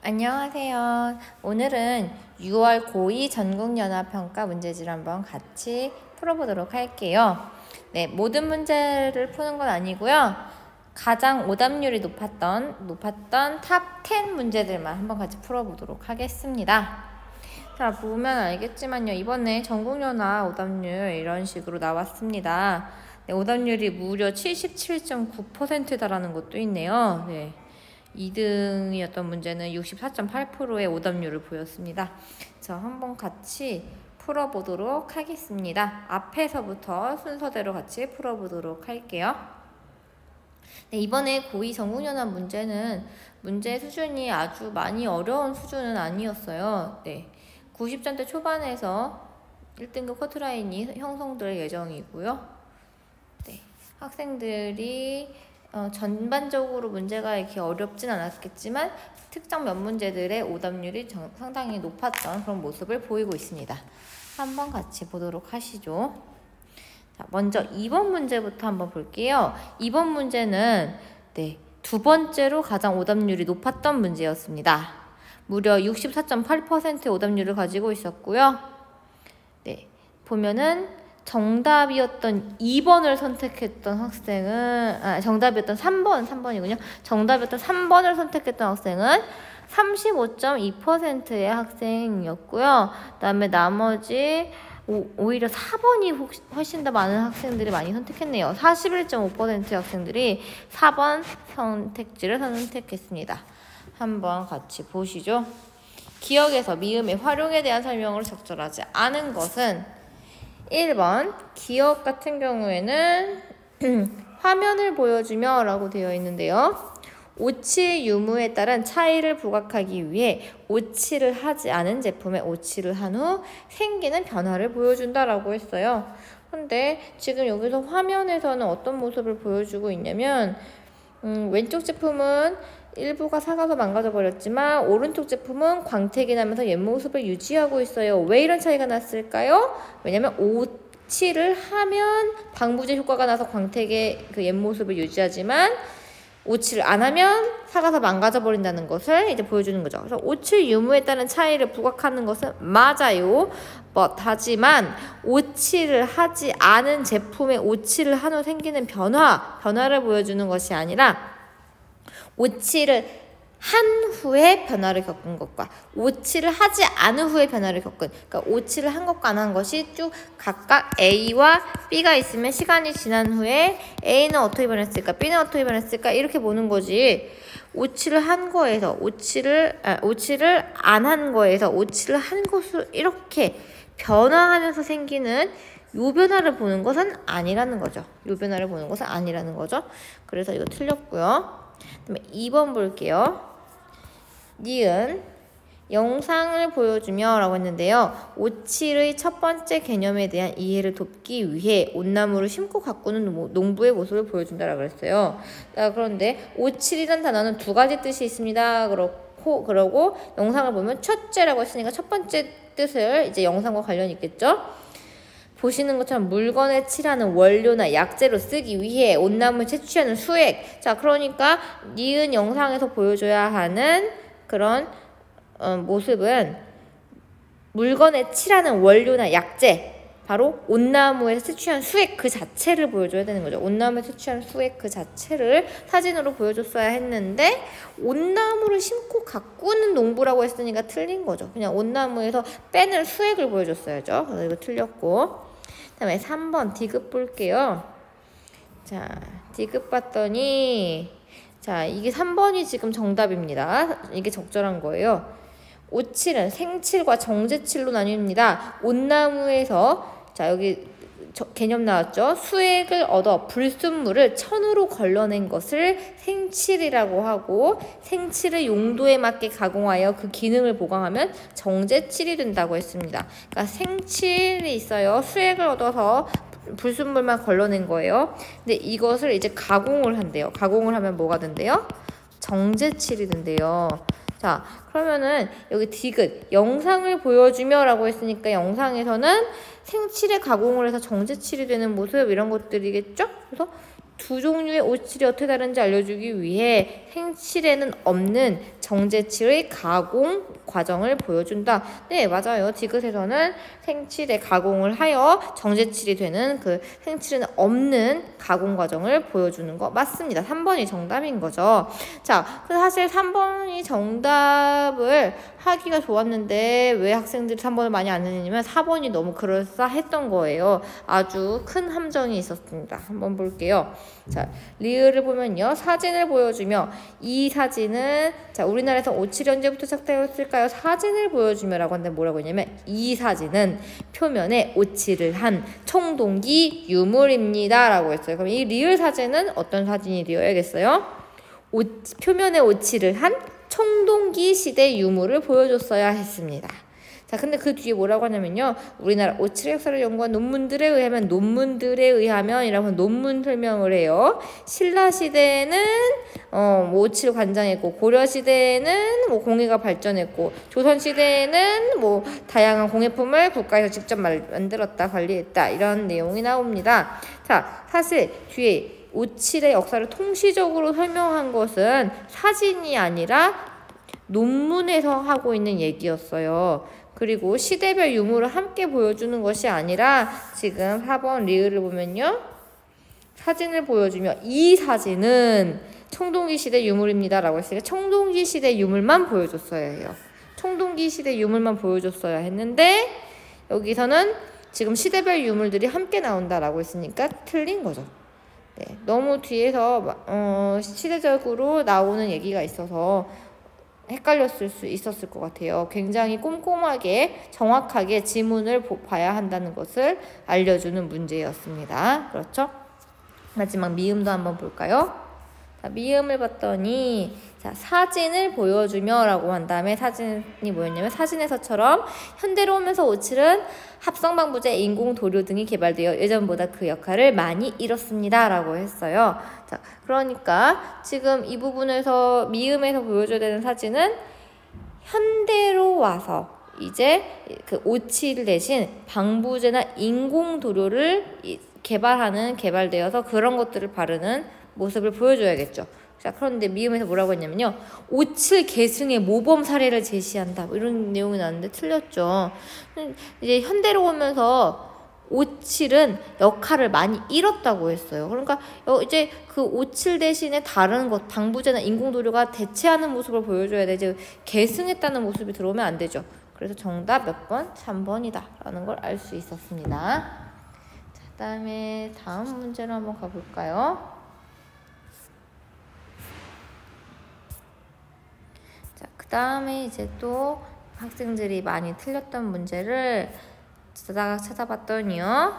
안녕하세요. 오늘은 6월 고2 전국연합평가 문제지를 한번 같이 풀어보도록 할게요. 네, 모든 문제를 푸는 건 아니고요. 가장 오답률이 높았던 탑 10 문제들만 한번 같이 풀어보도록 하겠습니다. 자, 보면 알겠지만요. 이번에 전국연합 오답률 이런 식으로 나왔습니다. 네, 오답률이 무려 77.9%다라는 것도 있네요. 네. 2등이었던 문제는 64.8%의 오답률을 보였습니다. 자, 한번 같이 풀어보도록 하겠습니다. 앞에서부터 순서대로 같이 풀어보도록 할게요. 네, 이번에 고2 전국연합 문제는 문제 수준이 아주 많이 어려운 수준은 아니었어요. 네, 90점대 초반에서 1등급 커트라인이 형성될 예정이고요. 네, 학생들이 전반적으로 문제가 이렇게 어렵진 않았겠지만 특정 몇 문제들의 오답률이 상당히 높았던 그런 모습을 보이고 있습니다. 한번 같이 보도록 하시죠. 자, 먼저 2번 문제부터 한번 볼게요. 2번 문제는 두 번째로 가장 오답률이 높았던 문제였습니다. 무려 64.8%의 오답률을 가지고 있었고요. 네, 보면은 정답이었던 2번을 선택했던 학생은 정답이었던 3번이군요. 정답이었던 3번을 선택했던 학생은 35.2%의 학생이었고요. 그 다음에 나머지 오히려 4번이 훨씬 더 많은 학생들이 많이 선택했네요. 41.5%의 학생들이 4번 선택지를 선택했습니다. 한번 같이 보시죠. 기억에서 미음의 활용에 대한 설명을 적절하지 않은 것은 1번 기억 같은 경우에는 화면을 보여주며 라고 되어 있는데요. 오칠 유무에 따른 차이를 부각하기 위해 오칠을 하지 않은 제품에 오칠을 한 후 생기는 변화를 보여준다 라고 했어요. 근데 지금 여기서 화면에서는 어떤 모습을 보여주고 있냐면 왼쪽 제품은 일부가 삭아서 망가져 버렸지만 오른쪽 제품은 광택이 나면서 옛 모습을 유지하고 있어요. 왜 이런 차이가 났을까요? 왜냐면 오칠을 하면 방부제 효과가 나서 광택의 그 옛 모습을 유지하지만 오칠을 안 하면 삭아서 망가져 버린다는 것을 이제 보여주는 거죠. 그래서 오칠 유무에 따른 차이를 부각하는 것은 맞아요. 하지만 오칠을 하지 않은 제품에 오칠을 한 후 생기는 변화를 보여주는 것이 아니라 오칠을 한 후에 변화를 겪은 것과 오칠을 하지 않은 후에 변화를 겪은, 그러니까 오칠을 한 것과 안 한 것이 쭉 각각 A와 B가 있으면 시간이 지난 후에 A는 어떻게 변했을까, B는 어떻게 변했을까 이렇게 보는 거지. 오칠을 한 거에서 오칠을 안 한 거에서 오칠을 한 것으로 이렇게 변화하면서 생기는 요 변화를 보는 것은 아니라는 거죠. 요 변화를 보는 것은 아니라는 거죠. 그래서 이거 틀렸고요. 그다음에 2번 볼게요. 니은 영상을 보여주며 라고 했는데요. 오칠의 첫 번째 개념에 대한 이해를 돕기 위해 온나무를 심고 가꾸는 농부의 모습을 보여준다라고 그랬어요. 그런데 오칠이라는 단어는 두 가지 뜻이 있습니다. 그러고 영상을 보면 첫째라고 했으니까 첫 번째 뜻을 이제 영상과 관련이 있겠죠. 보시는 것처럼 물건에 칠하는 원료나 약재로 쓰기 위해 온나무를 채취하는 수액. 자, 그러니까 니은 영상에서 보여줘야 하는 그런 모습은 물건에 칠하는 원료나 약재, 바로 온나무에서 채취한 수액 그 자체를 보여줘야 되는 거죠. 온나무에서 채취한 수액 그 자체를 사진으로 보여줬어야 했는데 온나무를 심고 가꾸는 농부라고 했으니까 틀린 거죠. 그냥 온나무에서 빼는 수액을 보여줬어야죠. 그래서 이거 틀렸고. 그 다음에 3번 디귿 볼게요. 자, 디귿 봤더니 자, 이게 3번이 지금 정답입니다. 이게 적절한 거예요. 오칠은 생칠과 정제칠로 나뉩니다. 온나무에서 자, 여기 개념 나왔죠? 수액을 얻어 불순물을 천으로 걸러낸 것을 생칠이라고 하고 생칠의 용도에 맞게 가공하여 그 기능을 보강하면 정제칠이 된다고 했습니다. 그러니까 생칠이 있어요. 수액을 얻어서 불순물만 걸러낸 거예요. 근데 이것을 이제 가공을 한대요. 가공을 하면 뭐가 된대요? 정제칠이 된대요. 자, 그러면은 여기 디귿 영상을 보여주며 라고 했으니까 영상에서는 생칠에 가공을 해서 정제칠이 되는 모습 이런 것들이겠죠? 그래서 두 종류의 오칠이 어떻게 다른지 알려주기 위해 생칠에는 없는 정제칠의 가공 과정을 보여준다. 네, 맞아요. 디귿에서는 생칠의 가공을 하여 정제칠이 되는 그 생칠에는 없는 가공 과정을 보여주는 거 맞습니다. 3번이 정답인 거죠. 자, 사실 3번이 정답을 하기가 좋았는데 왜 학생들이 3번을 많이 안 했냐면 4번이 너무 그럴싸했던 거예요. 아주 큰 함정이 있었습니다. 한번 볼게요. 자, 리을을 보면요. 사진을 보여주며 이 사진은 자, 우리나라에서 57이 언제부터 시작되었을까요? 사진을 보여주며 라고 하는데 뭐라고 했냐면 이 사진은 표면에 오칠을 한 청동기 유물입니다 라고 했어요. 그럼 이 리을 사진은 어떤 사진이 되어야겠어요? 표면에 오칠을 한 청동기 시대 유물을 보여줬어야 했습니다. 자, 근데 그 뒤에 뭐라고 하냐면요. 우리나라 오칠의 역사를 연구한 논문들에 의하면 이라고 논문 설명을 해요. 신라 시대에는 오칠 관장했고, 고려 시대에는 공예가 발전했고, 조선 시대에는 다양한 공예품을 국가에서 직접 만들었다, 관리했다 이런 내용이 나옵니다. 자, 사실 뒤에 오칠의 역사를 통시적으로 설명한 것은 사진이 아니라 논문에서 하고 있는 얘기였어요. 그리고 시대별 유물을 함께 보여주는 것이 아니라 지금 4번 리을을 보면요. 사진을 보여주며 이 사진은 청동기 시대 유물입니다 라고 했으니까 청동기 시대 유물만 보여줬어야 해요. 청동기 시대 유물만 보여줬어야 했는데 여기서는 지금 시대별 유물들이 함께 나온다라고 했으니까 틀린 거죠. 네, 너무 뒤에서 시대적으로 나오는 얘기가 있어서 헷갈렸을 수 있었을 것 같아요. 굉장히 꼼꼼하게 정확하게 지문을 봐야 한다는 것을 알려주는 문제였습니다. 그렇죠? 마지막 미음도 한번 볼까요? 자, 미음을 봤더니 자, 사진을 보여주며 라고 한 다음에 사진이 뭐였냐면 사진에서처럼 현대로 오면서 오칠은 합성방부제, 인공도료 등이 개발되어 예전보다 그 역할을 많이 잃었습니다 라고 했어요. 자, 그러니까 지금 이 부분에서 미음에서 보여줘야 되는 사진은 현대로 와서 이제 그 오칠 대신 방부제나 인공도료를 개발되어서 그런 것들을 바르는 모습을 보여줘야겠죠. 자, 그런데 미음에서 뭐라고 했냐면요. 오칠 계승의 모범 사례를 제시한다. 이런 내용이 나왔는데 틀렸죠. 이제 현대로 오면서 오칠은 역할을 많이 잃었다고 했어요. 그러니까 이제 그 오칠 대신에 다른 것, 방부제나 인공도료가 대체하는 모습을 보여줘야 되지 계승했다는 모습이 들어오면 안 되죠. 그래서 정답 몇 번? 3번이다 라는 걸 알 수 있었습니다. 자, 그다음에 다음 문제로 한번 가볼까요? 그 다음에 이제 또 학생들이 많이 틀렸던 문제를 찾아봤더니요.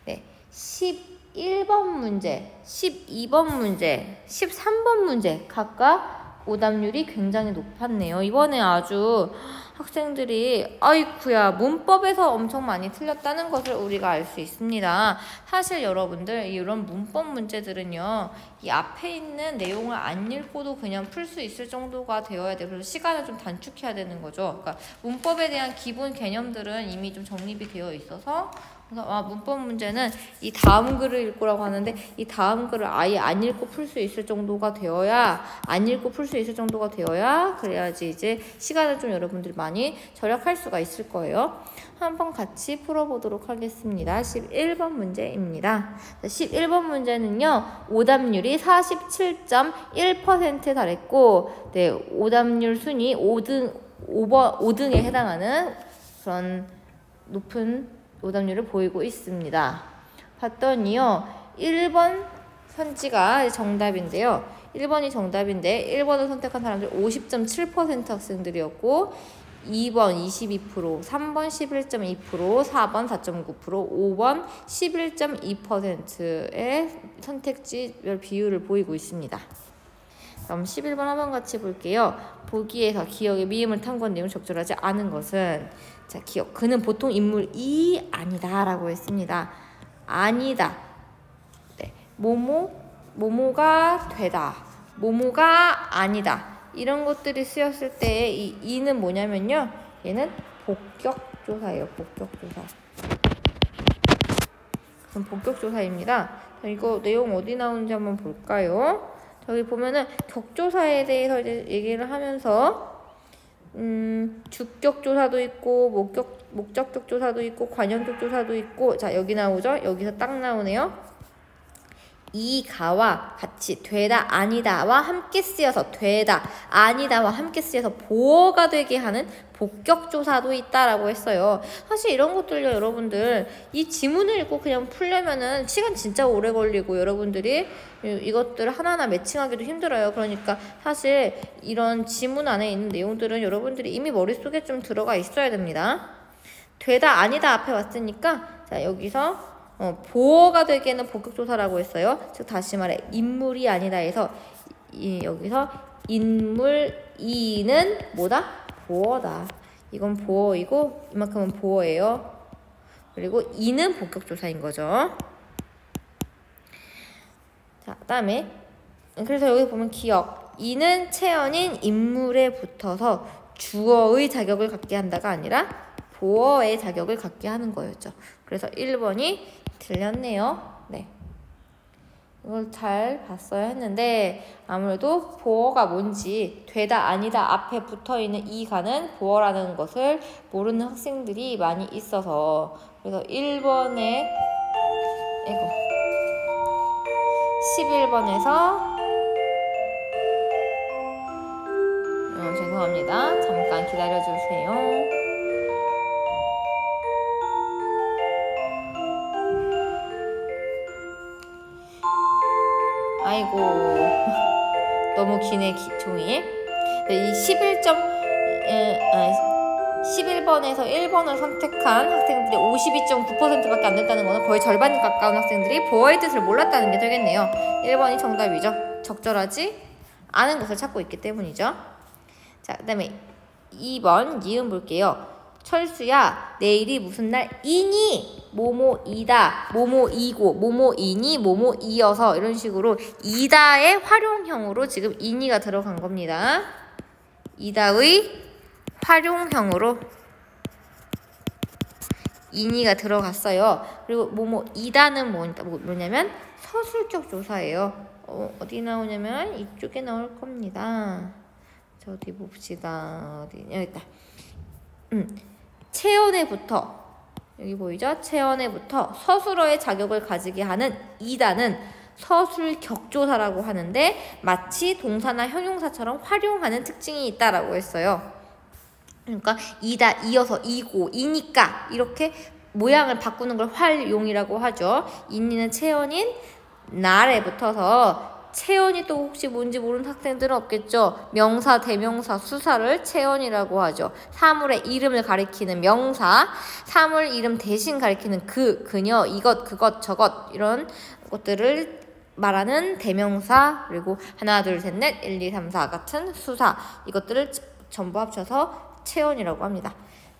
네, 11번 문제, 12번 문제, 13번 문제 각각 오답률이 굉장히 높았네요. 이번에 아주 학생들이 아이쿠야 문법에서 엄청 많이 틀렸다는 것을 우리가 알 수 있습니다. 사실 여러분들 이런 문법 문제들은요. 이 앞에 있는 내용을 안 읽고도 그냥 풀 수 있을 정도가 되어야 돼요. 그래서 시간을 좀 단축해야 되는 거죠. 그러니까 문법에 대한 기본 개념들은 이미 좀 정립이 되어 있어서 그래서 문법 문제는 이 다음 글을 읽고라고 하는데 이 다음 글을 아예 안 읽고 풀 수 있을 정도가 되어야 그래야지 이제 시간을 좀 여러분들이 많이 절약할 수가 있을 거예요. 한번 같이 풀어보도록 하겠습니다. 11번 문제입니다. 11번 문제는요. 오답률이 47.1%에 달했고 네, 오답률 순위 5등에 해당하는 그런 높은 오답률을 보이고 있습니다. 봤더니요. 1번 선지가 정답인데요. 1번이 정답인데 1번을 선택한 사람들 50.7% 학생들이었고 2번 22%, 3번 11.2%, 4번 4.9%, 5번 11.2%의 선택지별 비율을 보이고 있습니다. 그럼 11번 한번 같이 볼게요. 보기에서 기억의 미음을 탐구한 내용을 적절하지 않은 것은 자, 기억. 그는 보통 인물이 아니다 라고 했습니다. 아니다. 네. 모모가 되다. 모모가 아니다. 이런 것들이 쓰였을 때 이 이는 뭐냐면요. 얘는 복격조사예요. 복격조사. 그럼 복격조사입니다. 이거 내용 어디 나오는지 한번 볼까요? 저기 보면은 격조사에 대해서 이제 얘기를 하면서 주격 조사도 있고 목적격 조사도 있고 관형격 조사도 있고, 자 여기 나오죠? 여기서 딱 나오네요. 이가와 같이 되다 아니다와 함께 쓰여서 되다 아니다와 함께 쓰여서 보어가 되게 하는 복격조사도 있다라고 했어요. 사실 이런 것들요, 여러분들 이 지문을 읽고 그냥 풀려면은 시간 진짜 오래 걸리고 여러분들이 이것들을 하나하나 매칭하기도 힘들어요. 그러니까 사실 이런 지문 안에 있는 내용들은 여러분들이 이미 머릿속에 좀 들어가 있어야 됩니다. 되다 아니다 앞에 왔으니까 자 여기서 보어가 되기에는 복격조사라고 했어요. 즉 다시 말해 인물이 아니다 해서 여기서 인물 이는 뭐다? 보어다. 이건 보어이고 이만큼은 보어예요. 그리고 이는 복격조사인 거죠. 자, 그다음에 그래서 여기 보면 기억. 이는 체언인 인물에 붙어서 주어의 자격을 갖게 한다가 아니라 보어의 자격을 갖게 하는 거였죠. 그래서 1번이 틀렸네요. 네. 이걸 잘 봤어야 했는데 아무래도 보어가 뭔지 되다 아니다 앞에 붙어있는 이가는 보어라는 것을 모르는 학생들이 많이 있어서 그래서 1번에 11번에서 죄송합니다. 잠깐 기다려주세요. 아이고 너무 기네 종이. 이 11번에서 1번을 선택한 학생들이 52.9%밖에 안 됐다는 거는 거의 절반에 가까운 학생들이 보어의 뜻을 몰랐다는 게 되겠네요. 1번이 정답이죠. 적절하지 않은 것을 찾고 있기 때문이죠. 자, 그 다음에 2번 니은 볼게요. 철수야, 내일이 무슨 날이니? 뭐뭐이다, 뭐뭐이고, 뭐뭐이니, 뭐뭐이어서 이런 식으로 이다의 활용형으로 지금 이니가 들어간 겁니다. 이다의 활용형으로 이니가 들어갔어요. 그리고 뭐뭐이다는 뭐냐면 서술격 조사예요. 어디 나오냐면 이쪽에 나올 겁니다. 자, 어디 봅시다. 여기 있다. 체언에부터 여기 보이죠? 체언에부터 서술어의 자격을 가지게 하는 이다는 서술격조사라고 하는데 마치 동사나 형용사처럼 활용하는 특징이 있다라고 했어요. 그러니까 이다, 이어서 이고, 이니까 이렇게 모양을 바꾸는 걸 활용이라고 하죠. 이니는 체언인 날에 붙어서 체언이 또 혹시 뭔지 모르는 학생들은 없겠죠. 명사, 대명사, 수사를 체언이라고 하죠. 사물의 이름을 가리키는 명사, 사물 이름 대신 가리키는 그녀, 이것, 그것, 저것 이런 것들을 말하는 대명사, 그리고 하나, 둘, 셋, 넷, 1, 2, 3, 4 같은 수사 이것들을 전부 합쳐서 체언이라고 합니다.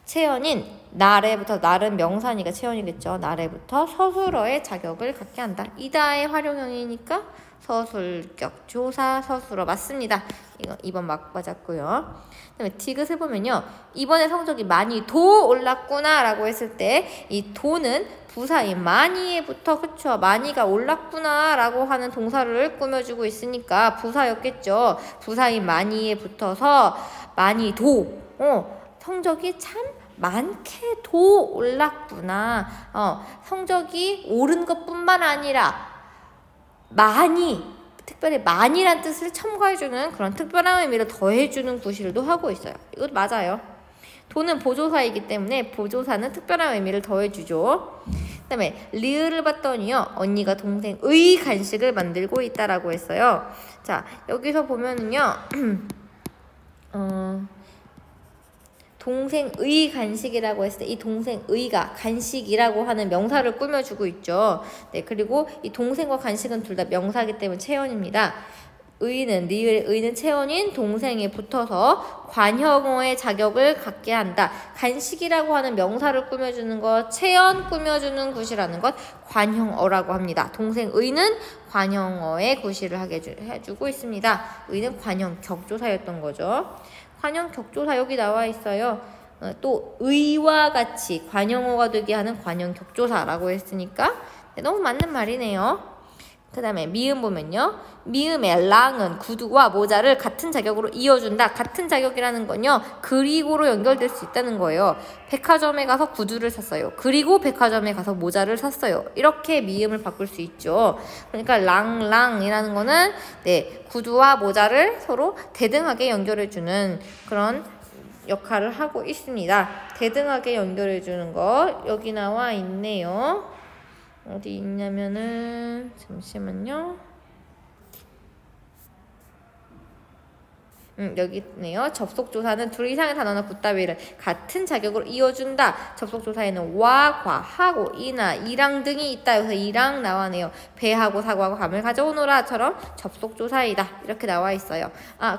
체언인 날에부터, 날은 명사니까 체언이겠죠. 날에부터 서술어의 자격을 갖게 한다. 이다의 활용형이니까 서술격 조사 서술어 맞습니다. 이거 2번 맞았고요. 그다음에 디귿을 보면요. 이번에 성적이 많이 도 올랐구나 라고 했을 때 이 도는 부사인 많이에부터 그쵸 많이가 올랐구나 라고 하는 동사를 꾸며주고 있으니까 부사였겠죠. 부사인 많이에 붙어서 많이 도 성적이 참 많게도 올랐구나. 성적이 오른 것뿐만 아니라 많이, 특별히 많이란 뜻을 첨가해주는 그런 특별한 의미를 더해주는 구실도 하고 있어요. 이것도 맞아요. 도는 보조사이기 때문에 보조사는 특별한 의미를 더해주죠. 그 다음에 리을을 봤더니요. 언니가 동생의 간식을 만들고 있다라고 했어요. 자, 여기서 보면은요. 동생의 간식이라고 했을 때 이 동생의가 간식이라고 하는 명사를 꾸며주고 있죠. 네, 그리고 이 동생과 간식은 둘 다 명사이기 때문에 체언입니다. 의는, 리을의 의는 체언인 동생에 붙어서 관형어의 자격을 갖게 한다. 간식이라고 하는 명사를 꾸며주는 것, 체언 꾸며주는 구시라는 것 관형어라고 합니다. 동생의는 관형어의 구시를 하게 해주고 있습니다. 의는 관형 격조사였던 거죠. 관형 격조사 여기 나와 있어요. 또 의와 같이 관형어가 되게 하는 관형 격조사라고 했으니까 네, 너무 맞는 말이네요. 그 다음에 미음 보면요. 미음의 랑은 구두와 모자를 같은 자격으로 이어준다. 같은 자격이라는 건요. 그리고로 연결될 수 있다는 거예요. 백화점에 가서 구두를 샀어요. 그리고 백화점에 가서 모자를 샀어요. 이렇게 미음을 바꿀 수 있죠. 그러니까 랑이라는 거는 네, 구두와 모자를 서로 대등하게 연결해주는 그런 역할을 하고 있습니다. 대등하게 연결해주는 거 여기 나와 있네요. 어디 있냐면은 잠시만요. 여기 있네요. 접속조사는 둘 이상의 단어나 붓다위를 같은 자격으로 이어준다. 접속조사에는 와, 과, 하고, 이나, 이랑 등이 있다. 여기서 이랑 나와네요. 배하고 사고하고 감을 가져오노라처럼 접속조사이다. 이렇게 나와 있어요.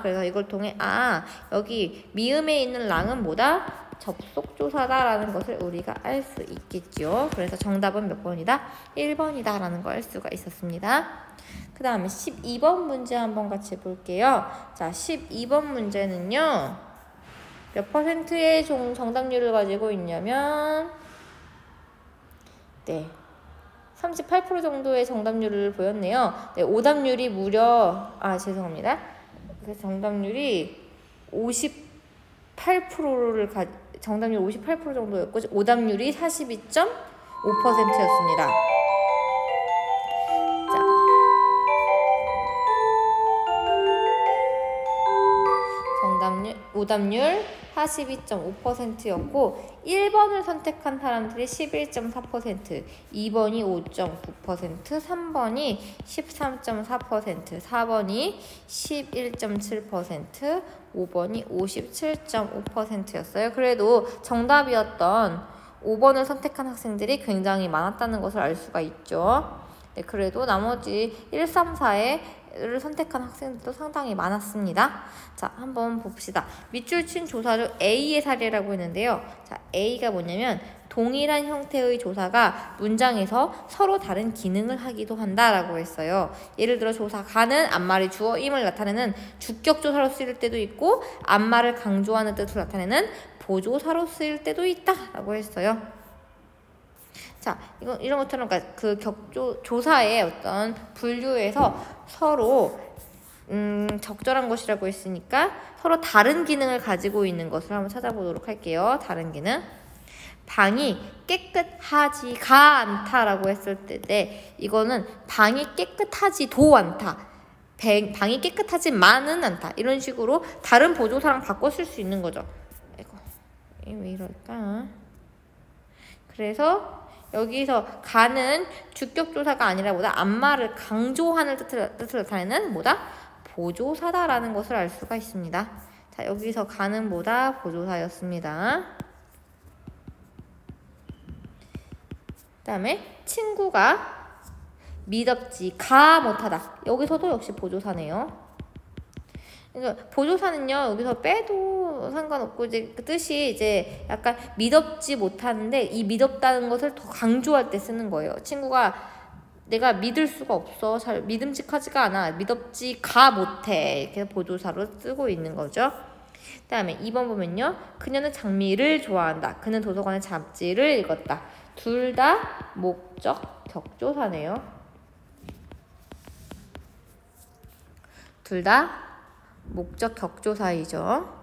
그래서 이걸 통해 여기 미음에 있는 랑은 뭐다? 접속조사다라는 것을 우리가 알 수 있겠죠. 그래서 정답은 몇 번이다? 1번이다 라는 걸 알 수가 있었습니다. 그 다음에 12번 문제 한번 같이 볼게요. 자, 12번 문제는요. 몇 %의 정답률을 가지고 있냐면 네, 38% 정도의 정답률을 보였네요. 네, 오답률이 무려 죄송합니다. 그래서 정답률이 58%를 정답률 58% 정도였고 오답률이 42.5%였습니다. 오답률 42.5%였고 1번을 선택한 사람들이 11.4%, 2번이 5.9%, 3번이 13.4%, 4번이 11.7%, 5번이 57.5%였어요. 그래도 정답이었던 5번을 선택한 학생들이 굉장히 많았다는 것을 알 수가 있죠. 네, 그래도 나머지 1, 3, 4를 선택한 학생들도 상당히 많았습니다. 자, 한번 봅시다. 밑줄 친 조사 중 A의 사례라고 했는데요. 자, A가 뭐냐면 동일한 형태의 조사가 문장에서 서로 다른 기능을 하기도 한다라고 했어요. 예를 들어 조사 가는 앞말이 주어임을 나타내는 주격조사로 쓰일 때도 있고 앞말을 강조하는 뜻을 나타내는 보조사로 쓰일 때도 있다라고 했어요. 자, 이런 것처럼 그 조사의 어떤 분류에서 서로 적절한 것이라고 했으니까 서로 다른 기능을 가지고 있는 것을 한번 찾아보도록 할게요. 다른 기능. 방이 깨끗하지가 않다라고 했을 때 이거는 방이 깨끗하지도 않다. 방이 깨끗하지만은 않다. 이런 식으로 다른 보조사랑 바꿔 쓸 수 있는 거죠. 왜 이럴까? 그래서 여기서 가는 주격조사가 아니라 뭐다? 앞말을 강조하는 뜻을 나타내는 뭐다? 보조사다라는 것을 알 수가 있습니다. 자, 여기서 가는 뭐다? 보조사였습니다. 그 다음에 친구가 미덥지가 못하다. 여기서도 역시 보조사네요. 그러니까 보조사는요, 여기서 빼도 상관없고, 이제 그 뜻이 이제 약간 믿업지 못하는데, 이 믿었다는 것을 더 강조할 때 쓰는 거예요. 친구가 내가 믿을 수가 없어. 잘 믿음직하지가 않아. 믿업지가 못해. 이렇게 보조사로 쓰고 있는 거죠. 그 다음에 2번 보면요. 그녀는 장미를 좋아한다. 그는 도서관의 잡지를 읽었다. 둘 다 목적 격조사네요. 둘 다 목적 격조사이죠.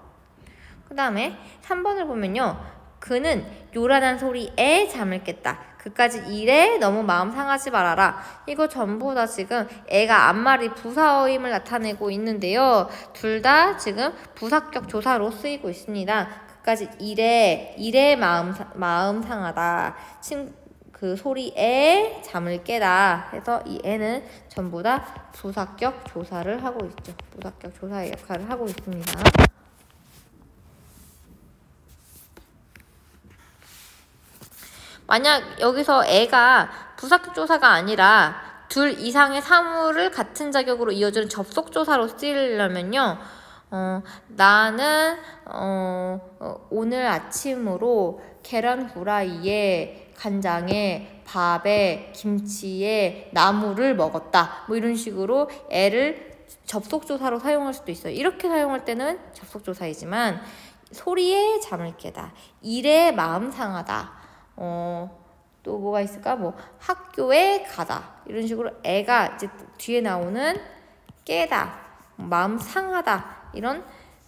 그 다음에 3번을 보면요. 그는 요란한 소리에 잠을 깼다. 그까지 일에 너무 마음 상하지 말아라. 이거 전부 다 지금 애가 앞말이 부사어임을 나타내고 있는데요. 둘 다 지금 부사격 조사로 쓰이고 있습니다. 그까지 일에 마음 상하다. 그 소리에 잠을 깨다 해서 이 애는 전부 다 부사격 조사를 하고 있죠. 부사격 조사의 역할을 하고 있습니다. 만약 여기서 애가 부사격 조사가 아니라 둘 이상의 사물을 같은 자격으로 이어주는 접속 조사로 쓰이려면요. 나는 오늘 아침으로 계란 후라이에 간장에 밥에 김치에 나물을 먹었다. 뭐 이런 식으로 애를 접속조사로 사용할 수도 있어요. 이렇게 사용할 때는 접속조사이지만 소리에 잠을 깨다, 일에 마음 상하다, 또 뭐가 있을까? 뭐 학교에 가다 이런 식으로 애가 이제 뒤에 나오는 깨다, 마음 상하다 이런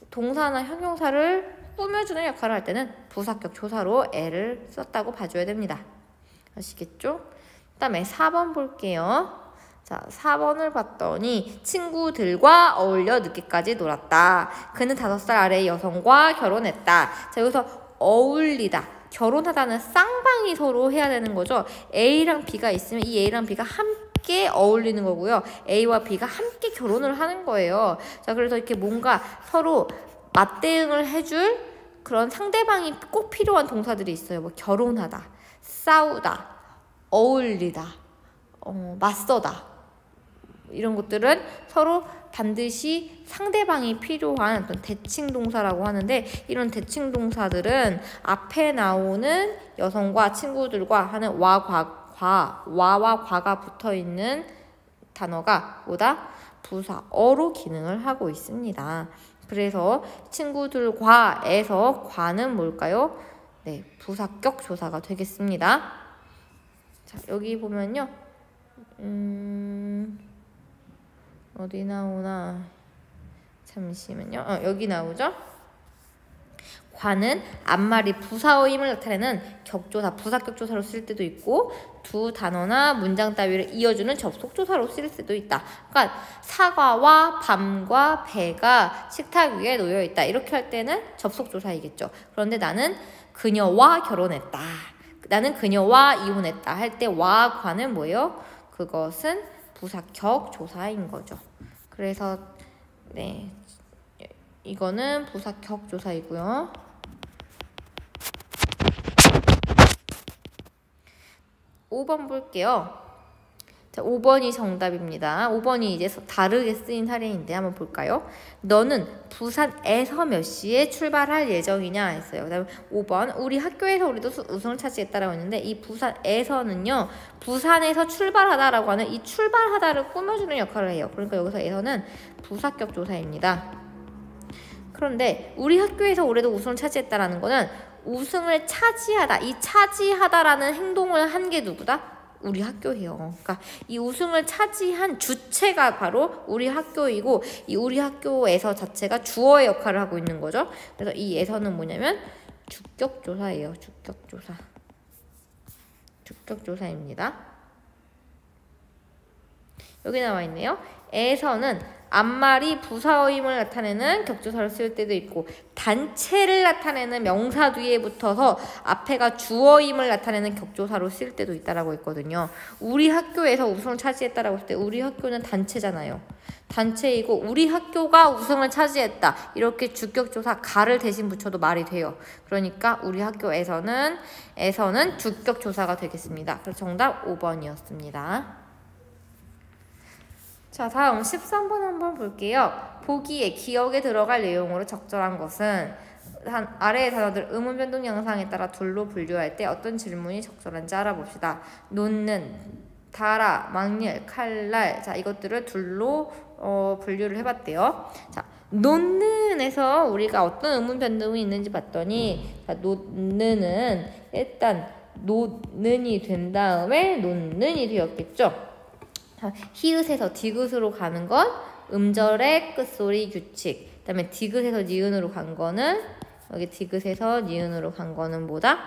동사나 형용사를 꾸며주는 역할을 할 때는 부사격 조사로 애를 썼다고 봐줘야 됩니다. 아시겠죠? 그 다음에 4번 볼게요. 자, 4번을 봤더니 친구들과 어울려 늦게까지 놀았다. 그는 5살 아래의 여성과 결혼했다. 자, 여기서 어울리다, 결혼하다는 쌍방이 서로 해야 되는 거죠. A랑 B가 있으면 이 A랑 B가 함께 어울리는 거고요. A와 B가 함께 결혼을 하는 거예요. 자, 그래서 이렇게 뭔가 서로 맞대응을 해줄 그런 상대방이 꼭 필요한 동사들이 있어요. 뭐 결혼하다, 싸우다, 어울리다, 맞서다 이런 것들은 서로 반드시 상대방이 필요한 어떤 대칭 동사라고 하는데, 이런 대칭 동사들은 앞에 나오는 여성과 친구들과 하는 와와 과가 붙어 있는 단어가 뭐다? 부사어로 기능을 하고 있습니다. 그래서 친구들과에서 과는 뭘까요? 네, 부사격 조사가 되겠습니다. 자, 여기 보면요. 어디 나오나? 잠시만요. 여기 나오죠? 과는 앞말이 부사어임을 나타내는 격조사, 부사격 조사로 쓸 때도 있고, 두 단어나 문장 따위를 이어주는 접속 조사로 쓸 때도 있다. 그러니까 사과와 밤과 배가 식탁 위에 놓여 있다. 이렇게 할 때는 접속 조사이겠죠. 그런데 나는 그녀와 결혼했다, 나는 그녀와 이혼했다 할 때 와 과는 뭐예요? 그것은 부사격 조사인 거죠. 그래서 네, 이거는 부사격 조사이고요. (5번) 볼게요. 자, 5번이 정답입니다. 5번이 이제 다르게 쓰인 사례인데 한번 볼까요? 너는 부산에서 몇 시에 출발할 예정이냐 했어요. 그 다음에 5번, 우리 학교에서 우리도 우승을 차지했다라고 했는데, 이 부산에서는요, 부산에서 출발하다라고 하는 이 출발하다를 꾸며주는 역할을 해요. 그러니까 여기서 에서는 부사격 조사입니다. 그런데 우리 학교에서 올해도 우승을 차지했다라는 거는 우승을 차지하다, 이 차지하다라는 행동을 한 게 누구다? 우리 학교예요. 그러니까 이 우승을 차지한 주체가 바로 우리 학교이고, 이 우리 학교에서 자체가 주어의 역할을 하고 있는 거죠. 그래서 이 에서는 뭐냐면 주격조사예요. 주격조사. 주격조사입니다. 여기 나와 있네요. 에서는 앞말이 부사어임을 나타내는 격조사를 쓸 때도 있고, 단체를 나타내는 명사 뒤에 붙어서 앞에가 주어임을 나타내는 격조사로 쓸 때도 있다라고 했거든요. 우리 학교에서 우승을 차지했다라고 했을 때 우리 학교는 단체잖아요. 단체이고 우리 학교가 우승을 차지했다, 이렇게 주격조사 가를 대신 붙여도 말이 돼요. 그러니까 우리 학교에서는 주격조사가 되겠습니다. 그래서 정답 5번이었습니다. 자, 다음 13번 한번 볼게요. 보기에 기억에 들어갈 내용으로 적절한 것은 아래의 단어들 의문 변동 양상에 따라 둘로 분류할 때 어떤 질문이 적절한지 알아봅시다. 놓는, 달아, 막일, 칼날. 자, 이것들을 둘로 분류를 해봤대요. 자, 놓는에서 우리가 어떤 의문 변동이 있는지 봤더니, 자, 놓는은 일단 놓는이 된 다음에 놓는이 되었겠죠. 히읗에서 디귿으로 가는 건 음절의 끝소리 규칙. 그 다음에 디귿에서 니은으로 간 거는, 여기 디귿에서 니은으로 간 거는 뭐다?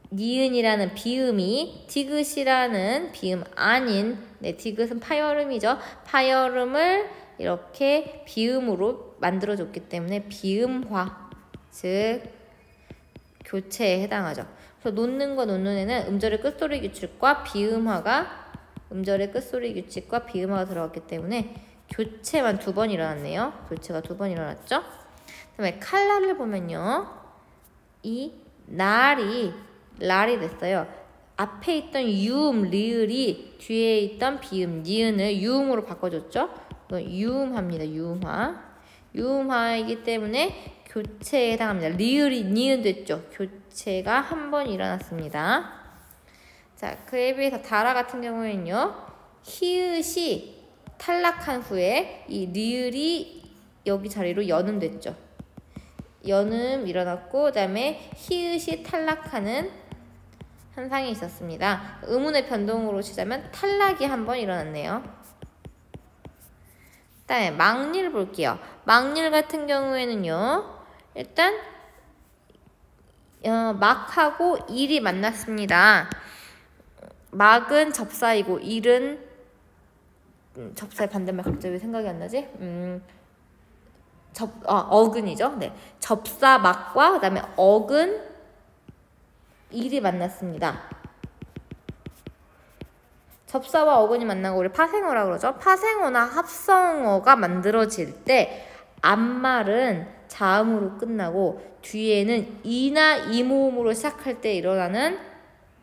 니은이라는 비음이 디귿이라는 비음 아닌, 네, 디귿은 파열음이죠. 파열음을 이렇게 비음으로 만들어줬기 때문에 비음화, 즉 교체에 해당하죠. 그래서 놓는 거 놓는에는 음절의 끝소리 규칙과 비음화가 음절의 끝소리 규칙과 비음화가 들어갔기 때문에 교체만 2번 일어났네요. 교체가 2번 일어났죠. 그 다음에 칼날을 보면요, 이 날이 됐어요. 앞에 있던 유음, 리을이 뒤에 있던 비음, 니은을 유음으로 바꿔줬죠. 유음화입니다. 유음화이기 때문에 교체에 해당합니다. 리을이 니은 됐죠. 교체가 한 번 일어났습니다. 자, 그에 비해서 달아 같은 경우에는요, 히읗이 탈락한 후에 이 리을이 여기 자리로 연음됐죠. 연음 일어났고, 그 다음에 히읗이 탈락하는 현상이 있었습니다. 의문의 변동으로 치자면 탈락이 한 번 일어났네요. 그다음에 막릴 볼게요. 막릴 같은 경우에는요. 일단 막하고 일이 만났습니다. 막은 접사이고 일은 접사의 반대말 갑자기 왜 생각이 안 나지? 어근이죠. 네. 접사 막과 그다음에 어근 일이 만났습니다. 접사와 어근이 만나고 우리 파생어라고 그러죠. 파생어나 합성어가 만들어질 때 앞말은 자음으로 끝나고 뒤에는 이나 이모음으로 시작할 때 일어나는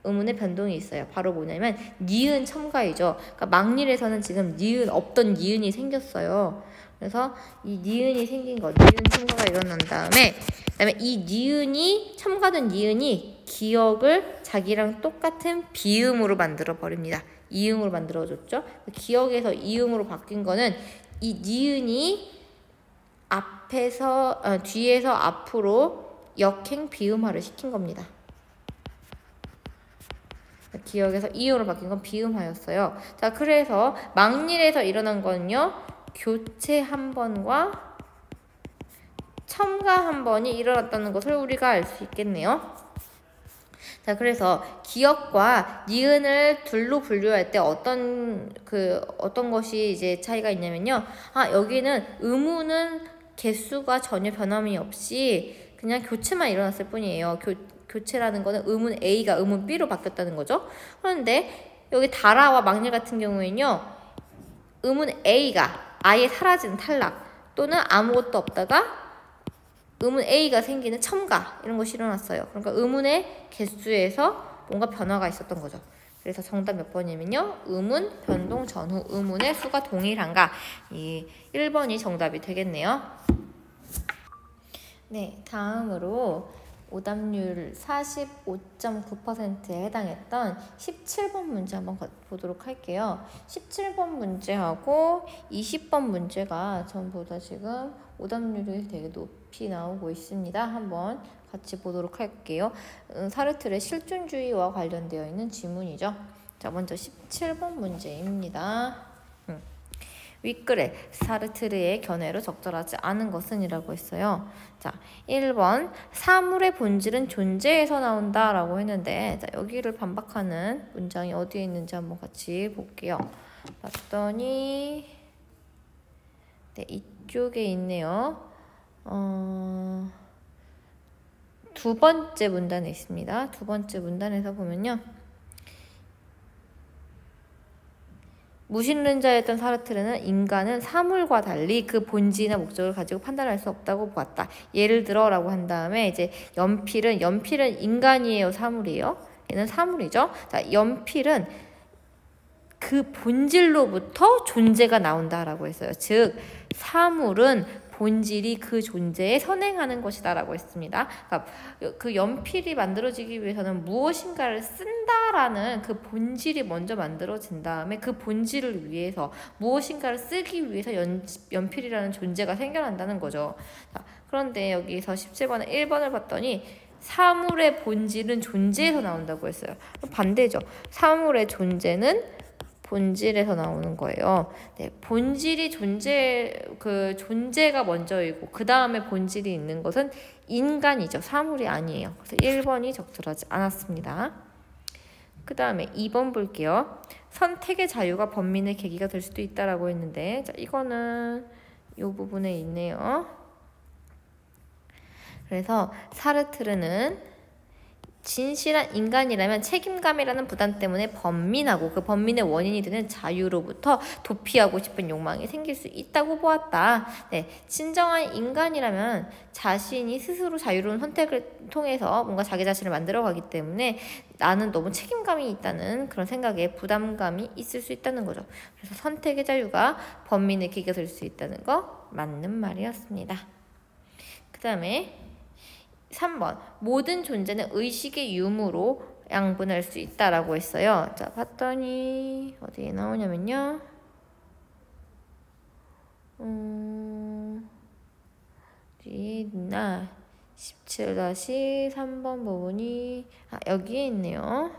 의문의 변동이 있어요. 바로 뭐냐면 니은 첨가이죠. 그러니까 막릴에서는 지금 니은 없던 니은이 생겼어요. 그래서 이 니은이 생긴 거, 니은 첨가가 일어난 다음에 그다음에 이 니은이 첨가된 니은이 기억을 자기랑 똑같은 비음으로 만들어 버립니다. 이음으로 만들어줬죠. 기억에서 이음으로 바뀐 거는 이 니은이 뒤에서 앞으로 역행 비음화를 시킨 겁니다. 기억에서 이음으로 바뀐 건 비음화였어요. 자, 그래서 막릴에서 일어난 거는요. 교체 한 번과 첨가 한 번이 일어났다는 것을 우리가 알 수 있겠네요. 자, 그래서 기억과 니은을 둘로 분류할 때 어떤 것이 이제 차이가 있냐면요. 여기는 의문은 개수가 전혀 변함이 없이 그냥 교체만 일어났을 뿐이에요. 교체라는 거는 의문 A가 의문 B로 바뀌었다는 거죠. 그런데 여기 다라와 막릴 같은 경우에는요. 의문 A가 아예 사라진 탈락 또는 아무것도 없다가 의문 A가 생기는 첨가 이런 것이 일어났어요. 그러니까 의문의 개수에서 뭔가 변화가 있었던 거죠. 그래서 정답 몇 번이면요. 의문, 변동, 전후, 의문의 수가 동일한가? 이 1번이 정답이 되겠네요. 네, 다음으로 오답률 45.9%에 해당했던 17번 문제 한번 보도록 할게요. 17번 문제하고 20번 문제가 전보다 지금 오답률이 되게 높이 나오고 있습니다. 한번 같이 보도록 할게요. 사르트르의 실존주의와 관련되어 있는 지문이죠. 자, 먼저 17번 문제입니다. 윗글에 사르트르의 견해로 적절하지 않은 것은 이라고 했어요. 자, 1번 사물의 본질은 존재에서 나온다 라고 했는데 자, 여기를 반박하는 문장이 어디에 있는지 한번 같이 볼게요. 봤더니 네, 이쪽에 있네요. 두 번째 문단에 있습니다. 두 번째 문단에서 보면요. 무신론자였던 사르트르는 인간은 사물과 달리 그 본질이나 목적을 가지고 판단할 수 없다고 보았다. 예를 들어 라고 한 다음에 이제 연필은 인간이에요, 사물이에요? 얘는 사물이죠. 자, 연필은 그 본질로부터 존재가 나온다라고 했어요. 즉 사물은 본질이 그 존재에 선행하는 것이다 라고 했습니다. 그러니까 그 연필이 만들어지기 위해서는 무엇인가를 쓴다라는 그 본질이 먼저 만들어진 다음에 그 본질을 위해서 무엇인가를 쓰기 위해서 연필이라는 존재가 생겨난다는 거죠. 자, 그런데 여기서 17번에 1번을 봤더니 사물의 본질은 존재에서 나온다고 했어요. 반대죠. 사물의 존재는 본질에서 나오는 거예요. 네, 본질이 존재가 먼저이고 그 다음에 본질이 있는 것은 인간이죠. 사물이 아니에요. 그래서 1번이 적절하지 않았습니다. 그 다음에 2번 볼게요. 선택의 자유가 번민의 계기가 될 수도 있다라고 했는데 자, 이거는 이 부분에 있네요. 그래서 사르트르는 진실한 인간이라면 책임감이라는 부담 때문에 번민하고 그 번민의 원인이 되는 자유로부터 도피하고 싶은 욕망이 생길 수 있다고 보았다. 네, 진정한 인간이라면 자신이 스스로 자유로운 선택을 통해서 뭔가 자기 자신을 만들어가기 때문에 나는 너무 책임감이 있다는 그런 생각에 부담감이 있을 수 있다는 거죠. 그래서 선택의 자유가 번민의 계기가 될 수 있다는 거 맞는 말이었습니다. 그 다음에 3번 모든 존재는 의식의 유무로 양분할 수 있다라고 했어요. 자, 봤더니 어디에 나오냐면요. 뒤에 있나 17-3번 부분이 여기에 있네요.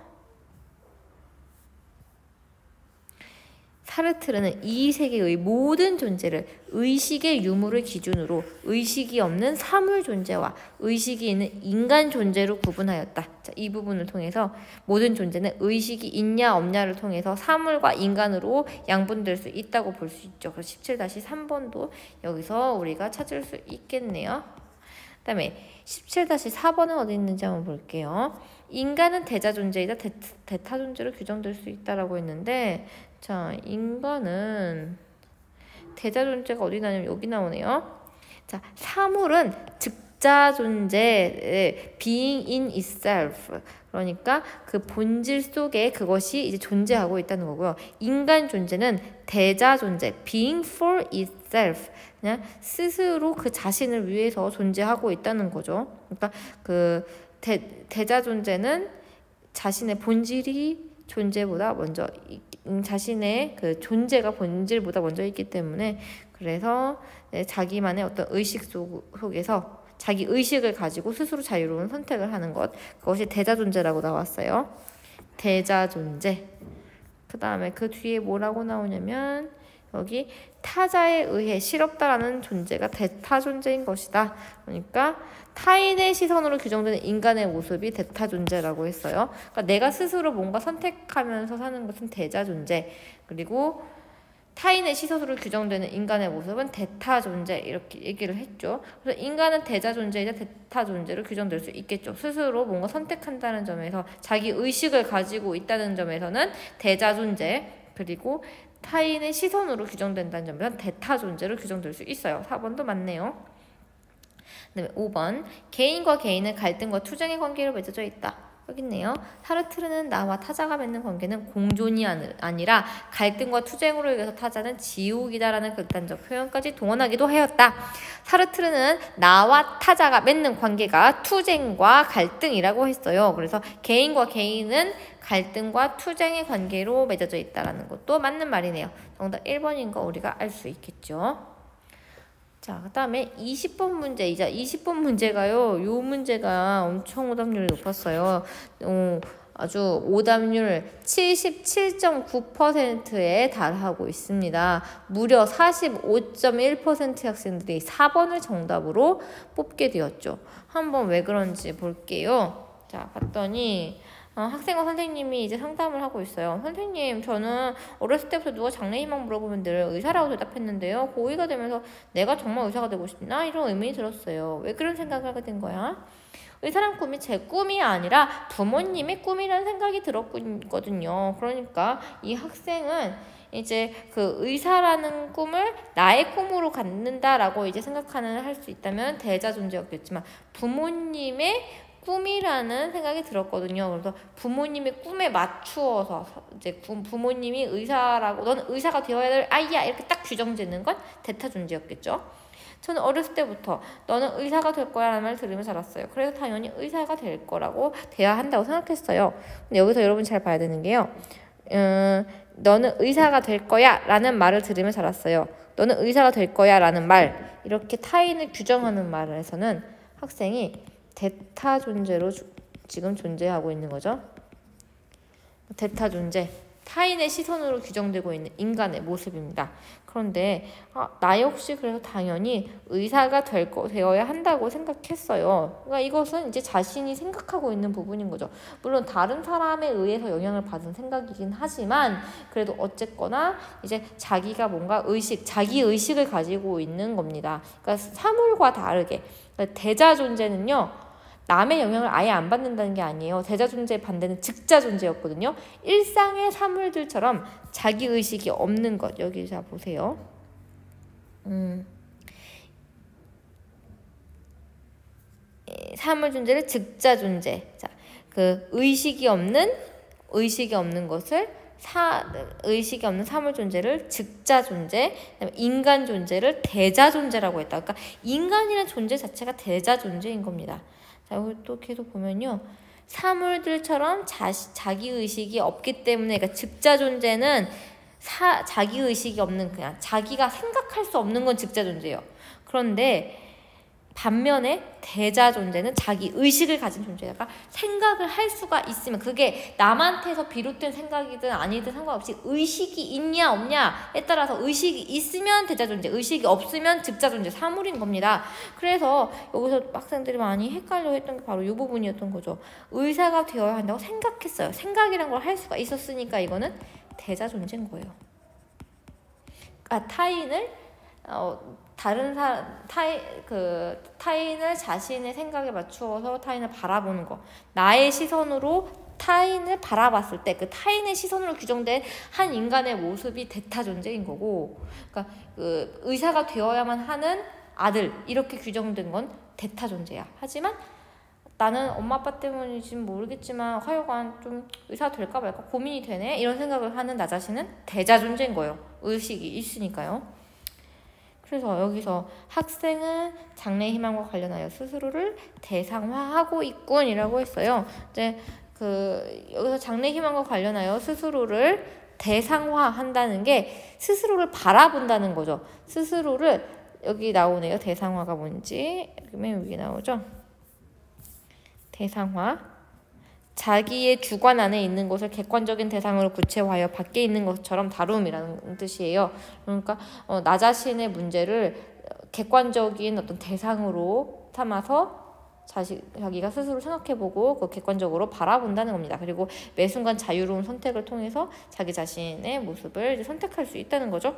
사르트르는 이 세계의 모든 존재를 의식의 유무를 기준으로 의식이 없는 사물 존재와 의식이 있는 인간 존재로 구분하였다. 자, 이 부분을 통해서 모든 존재는 의식이 있냐 없냐를 통해서 사물과 인간으로 양분될 수 있다고 볼 수 있죠. 그래서 17-3번도 여기서 우리가 찾을 수 있겠네요. 그 다음에 17-4번은 어디 있는지 한번 볼게요. 인간은 대자 존재이다 대타 존재로 규정될 수 있다라고 했는데, 자, 인간은 대자 존재가 어디 나냐면 여기 나오네요. 자, 사물은 즉자 존재, being in itself. 그러니까 그 본질 속에 그것이 이제 존재하고 있다는 거고요. 인간 존재는 대자 존재, being for itself. 그냥 스스로 그 자신을 위해서 존재하고 있다는 거죠. 그러니까 그 대자 존재는 자신의 본질이 존재보다 먼저 자신의 그 존재가 본질보다 먼저 있기 때문에, 그래서 자기만의 어떤 의식 속에서 자기 의식을 가지고 스스로 자유로운 선택을 하는 것, 그것이 대자 존재라고 나왔어요. 대자 존재. 그 다음에 그 뒤에 뭐라고 나오냐면 여기 타자에 의해 실없다라는 존재가 대타 존재인 것이다. 그러니까 타인의 시선으로 규정되는 인간의 모습이 대타 존재라고 했어요. 그러니까 내가 스스로 뭔가 선택하면서 사는 것은 대자 존재, 그리고 타인의 시선으로 규정되는 인간의 모습은 대타 존재, 이렇게 얘기를 했죠. 그래서 인간은 대자 존재이자 대타 존재로 규정될 수 있겠죠. 스스로 뭔가 선택한다는 점에서 자기 의식을 가지고 있다는 점에서는 대자 존재, 그리고 타인의 시선으로 규정된다는 점에서는 대타 존재로 규정될 수 있어요. 4번도 맞네요. 그다음에 5번, 개인과 개인은 갈등과 투쟁의 관계로 맺어져 있다. 여기 있네요. 사르트르는 나와 타자가 맺는 관계는 공존이 아니라 갈등과 투쟁으로 인해서 타자는 지옥이다라는 극단적 표현까지 동원하기도 하였다. 사르트르는 나와 타자가 맺는 관계가 투쟁과 갈등이라고 했어요. 그래서 개인과 개인은 갈등과 투쟁의 관계로 맺어져 있다는 것도 맞는 말이네요. 정답 1번인 거 우리가 알 수 있겠죠. 자, 그 다음에 20번 문제이자 20번 문제가요. 요 문제가 엄청 오답률이 높았어요. 아주 오답률 77.9%에 달하고 있습니다. 무려 45.1% 학생들이 4번을 정답으로 뽑게 되었죠. 한번 왜 그런지 볼게요. 자, 봤더니 학생과 선생님이 이제 상담을 하고 있어요. 선생님, 저는 어렸을 때부터 누가 장래희망 물어보면 늘 의사라고 대답했는데요. 고2가 되면서 내가 정말 의사가 되고 싶나? 이런 의문이 들었어요. 왜 그런 생각을 하게 된 거야? 의사란 꿈이 제 꿈이 아니라 부모님의 꿈이라는 생각이 들었거든요. 그러니까 이 학생은 이제 그 의사라는 꿈을 나의 꿈으로 갖는다라고 이제 생각하는 할 수 있다면 대자 존재였겠지만, 부모님의 꿈이라는 생각이 들었거든요. 그래서 부모님의 꿈에 맞추어서 이제 부모님이 의사라고, 넌 의사가 되어야 될 아이야, 이렇게 딱 규정짓는 건 대타 존재였겠죠. 저는 어렸을 때부터 너는 의사가 될 거야 라는 말을 들으면서 자랐어요. 그래서 당연히 의사가 될 거라고 돼야 한다고 생각했어요. 근데 여기서 여러분 잘 봐야 되는 게요. 너는 의사가 될 거야 라는 말을 들으면서 자랐어요. 너는 의사가 될 거야 라는 말, 이렇게 타인을 규정하는 말에서는 학생이 대타 존재로 지금 존재하고 있는 거죠. 대타 존재, 타인의 시선으로 규정되고 있는 인간의 모습입니다. 그런데 나 역시 그래서 당연히 의사가 되어야 한다고 생각했어요. 그러니까 이것은 이제 자신이 생각하고 있는 부분인 거죠. 물론 다른 사람에 의해서 영향을 받은 생각이긴 하지만, 그래도 어쨌거나 이제 자기가 뭔가 자기 의식을 가지고 있는 겁니다. 그러니까 사물과 다르게, 그러니까 대자 존재는요, 남의 영향을 아예 안 받는다는 게 아니에요. 대자 존재의 반대는 즉자 존재였거든요. 일상의 사물들처럼 자기 의식이 없는 것. 여기 자 보세요. 사물 존재를 즉자 존재. 자, 그 의식이 없는 것을 의식이 없는 사물 존재를 즉자 존재, 인간 존재를 대자 존재라고 했다. 그러니까 인간이라는 존재 자체가 대자 존재인 겁니다. 자, 여기 또 계속 보면요. 사물들처럼 자기 의식이 없기 때문에, 그러니까 즉자 존재는 자기 의식이 없는, 그냥 자기가 생각할 수 없는 건 즉자 존재예요. 그런데 반면에 대자 존재는 자기 의식을 가진 존재가 생각을 할 수가 있으면, 그게 남한테서 비롯된 생각이든 아니든 상관없이 의식이 있냐 없냐에 따라서 의식이 있으면 대자 존재, 의식이 없으면 즉자 존재, 사물인 겁니다. 그래서 여기서 학생들이 많이 헷갈려 했던 게 바로 이 부분이었던 거죠. 의사가 되어야 한다고 생각했어요. 생각이란 걸 할 수가 있었으니까 이거는 대자 존재인 거예요. 그러니까 타인을 다른 타인을 자신의 생각에 맞추어서 타인을 바라보는 거, 나의 시선으로 타인을 바라봤을 때 그 타인의 시선으로 규정된 한 인간의 모습이 대타 존재인 거고, 그러니까 그 의사가 되어야만 하는 아들 이렇게 규정된 건 대타 존재야. 하지만 나는 엄마 아빠 때문인지는 모르겠지만 하여간 좀 의사 될까 말까 고민이 되네 이런 생각을 하는 나 자신은 대자 존재인 거예요. 의식이 있으니까요. 그래서 여기서 학생은 장래 희망과 관련하여 스스로를 대상화하고 있군이라고 했어요. 이제 여기서 장래 희망과 관련하여 스스로를 대상화한다는 게 스스로를 바라본다는 거죠. 스스로를, 여기 나오네요. 대상화가 뭔지 맨 위에 나오죠. 대상화, 자기의 주관 안에 있는 것을 객관적인 대상으로 구체화하여 밖에 있는 것처럼 다룸이라는 뜻이에요. 그러니까 나 자신의 문제를 객관적인 어떤 대상으로 삼아서 자기가 스스로 생각해보고 그 객관적으로 바라본다는 겁니다. 그리고 매 순간 자유로운 선택을 통해서 자기 자신의 모습을 선택할 수 있다는 거죠.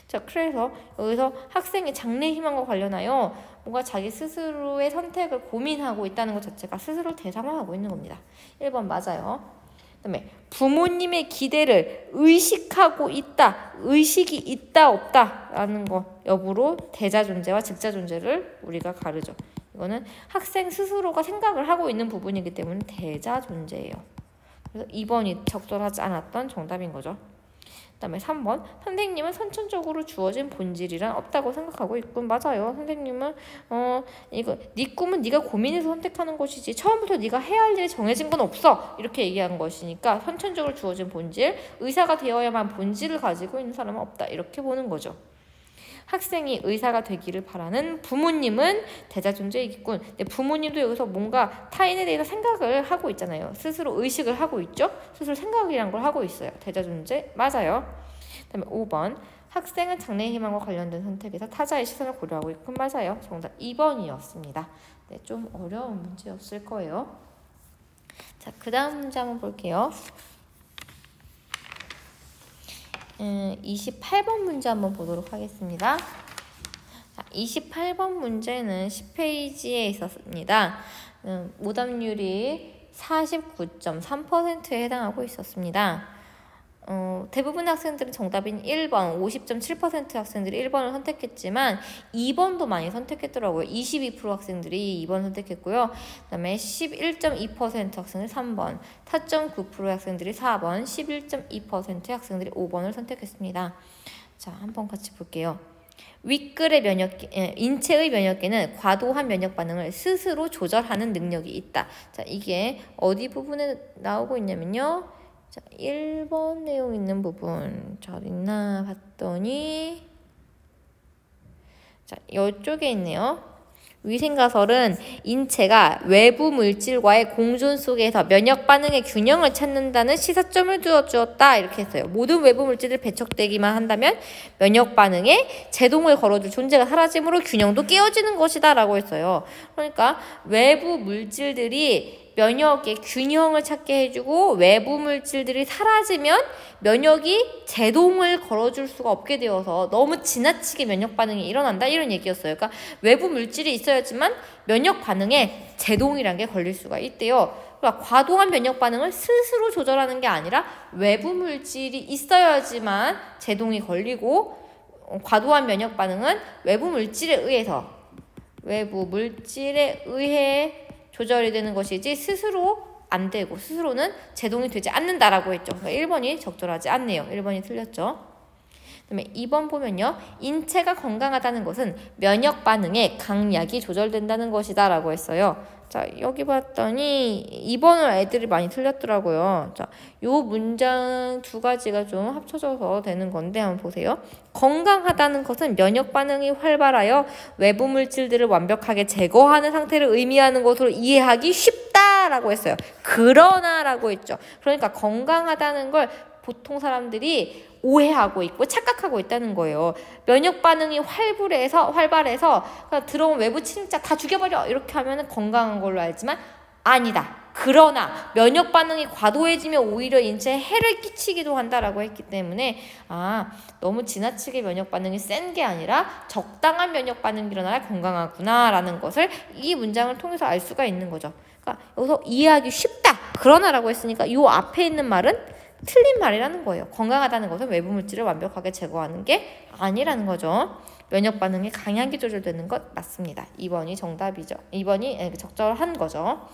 자, 그래서 여기서 학생의 장래 희망과 관련하여 뭔가 자기 스스로의 선택을 고민하고 있다는 것 자체가 스스로를 대상화하고 있는 겁니다. 1번 맞아요. 그 다음에 부모님의 기대를 의식하고 있다, 의식이 있다 없다 라는 거 여부로 대자 존재와 즉자 존재를 우리가 가르죠. 이거는 학생 스스로가 생각을 하고 있는 부분이기 때문에 대자 존재예요. 그래서 2번이 적절하지 않았던 정답인 거죠. 그 다음에 3번, 선생님은 선천적으로 주어진 본질이란 없다고 생각하고 있군. 맞아요. 선생님은 네 꿈은 네가 고민해서 선택하는 것이지 처음부터 네가 해야 할 일이 정해진 건 없어 이렇게 얘기한 것이니까 선천적으로 주어진 본질, 의사가 되어야만 본질을 가지고 있는 사람은 없다 이렇게 보는 거죠. 학생이 의사가 되기를 바라는 부모님은 대자 존재이겠군. 근데 부모님도 여기서 뭔가 타인에 대해서 생각을 하고 있잖아요. 스스로 의식을 하고 있죠. 스스로 생각이란 걸 하고 있어요. 대자 존재 맞아요. 그 다음에 5번, 학생은 장래 희망과 관련된 선택에서 타자의 시선을 고려하고 있군. 맞아요. 정답 2번이었습니다. 네, 좀 어려운 문제였을 거예요. 자, 그 다음 문제 한번 볼게요. 28번 문제 한번 보도록 하겠습니다. 자, 28번 문제는 10페이지에 있었습니다. 오답률이 49.3%에 해당하고 있었습니다. 대부분 학생들은 정답인 1번, 50.7% 학생들이 1번을 선택했지만 2번도 많이 선택했더라고요. 22% 학생들이 2번 선택했고요. 그 다음에 11.2% 학생들이 3번, 4.9% 학생들이 4번, 11.2% 학생들이 5번을 선택했습니다. 자, 한번 같이 볼게요. 윗글의 인체의 면역계는 과도한 면역 반응을 스스로 조절하는 능력이 있다. 자, 이게 어디 부분에 나오고 있냐면요. 자, 1번 내용 있는 부분 잘 있나 봤더니 자, 이쪽에 있네요. 위생가설은 인체가 외부 물질과의 공존 속에서 면역 반응의 균형을 찾는다는 시사점을 두어주었다 이렇게 했어요. 모든 외부 물질들이 배척되기만 한다면 면역 반응에 제동을 걸어줄 존재가 사라지므로 균형도 깨어지는 것이다 라고 했어요. 그러니까 외부 물질들이 면역의 균형을 찾게 해주고 외부 물질들이 사라지면 면역이 제동을 걸어줄 수가 없게 되어서 너무 지나치게 면역 반응이 일어난다 이런 얘기였어요. 그러니까 외부 물질이 있어야지만 면역 반응에 제동이란 게 걸릴 수가 있대요. 그러니까 과도한 면역 반응을 스스로 조절하는 게 아니라 외부 물질이 있어야지만 제동이 걸리고 과도한 면역 반응은 외부 물질에 의해 조절이 되는 것이지 스스로 안 되고 스스로는 제동이 되지 않는다라고 했죠. 그러니까 1번이 적절하지 않네요. 1번이 틀렸죠. 그다음에 2번 보면요. 인체가 건강하다는 것은 면역 반응에 강약이 조절된다는 것이다 라고 했어요. 자, 여기 봤더니 2번을 애들이 많이 틀렸더라고요. 자, 요 문장 두 가지가 좀 합쳐져서 되는 건데 한번 보세요. 건강하다는 것은 면역 반응이 활발하여 외부 물질들을 완벽하게 제거하는 상태를 의미하는 것으로 이해하기 쉽다라고 했어요. 그러나라고 했죠. 그러니까 건강하다는 걸 보통 사람들이 오해하고 있고 착각하고 있다는 거예요. 면역 반응이 활발해서 들어온 외부 침입자 다 죽여버려 이렇게 하면 건강한 걸로 알지만 아니다. 그러나 면역 반응이 과도해지면 오히려 인체에 해를 끼치기도 한다라고 했기 때문에 너무 지나치게 면역 반응이 센 게 아니라 적당한 면역 반응이 일어나야 건강하구나라는 것을 이 문장을 통해서 알 수가 있는 거죠. 그러니까 여기서 이해하기 쉽다. 그러나라고 했으니까 이 앞에 있는 말은 틀린 말이라는 거예요. 건강하다는 것은 외부 물질을 완벽하게 제거하는 게 아니라는 거죠. 면역 반응이 강하게 조절되는 것 맞습니다. 2번이 정답이죠. 2번이 적절한 거죠.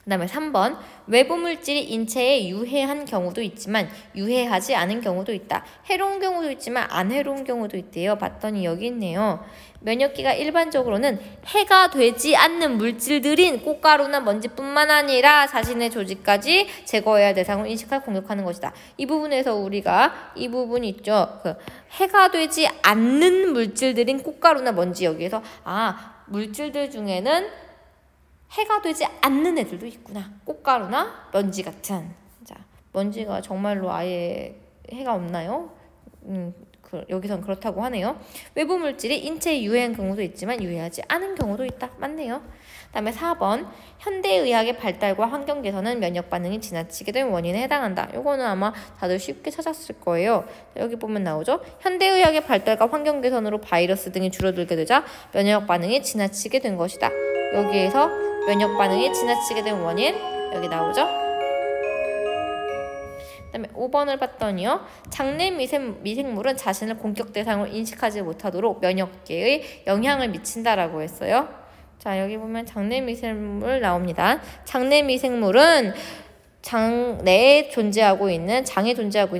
그 다음에 3번 외부 물질이 인체에 유해한 경우도 있지만 유해하지 않은 경우도 있다. 해로운 경우도 있지만 안 해로운 경우도 있대요. 봤더니 여기 있네요. 면역기가 일반적으로는 해가 되지 않는 물질들인 꽃가루나 먼지뿐만 아니라 자신의 조직까지 제거해야 할 대상을 인식하여 공격하는 것이다. 이 부분에서 우리가 이 부분이 있죠. 해가 되지 않는 물질들인 꽃가루나 먼지 여기에서 물질들 중에는 해가 되지 않는 애들도 있구나. 꽃가루나 먼지 같은. 자, 먼지가 정말로 아예 해가 없나요? 여기선 그렇다고 하네요. 외부 물질이 인체에 유해한 경우도 있지만 유해하지 않은 경우도 있다. 맞네요. 그 다음에 4번 현대의학의 발달과 환경 개선은 면역 반응이 지나치게 된 원인에 해당한다. 요거는 아마 다들 쉽게 찾았을 거예요. 여기 보면 나오죠. 현대의학의 발달과 환경 개선으로 바이러스 등이 줄어들게 되자 면역 반응이 지나치게 된 것이다. 여기에서 면역 반응이 지나치게 된 원인 여기 나오죠. 그 다음에 5번을 봤더니요. 장내 미생물은 자신을 공격 대상으로 인식하지 못하도록 면역계에 영향을 미친다라고 했어요. 자, 여기 보면 장내 미생물 나옵니다. 장내 미생물은 장내에 존재하고 있는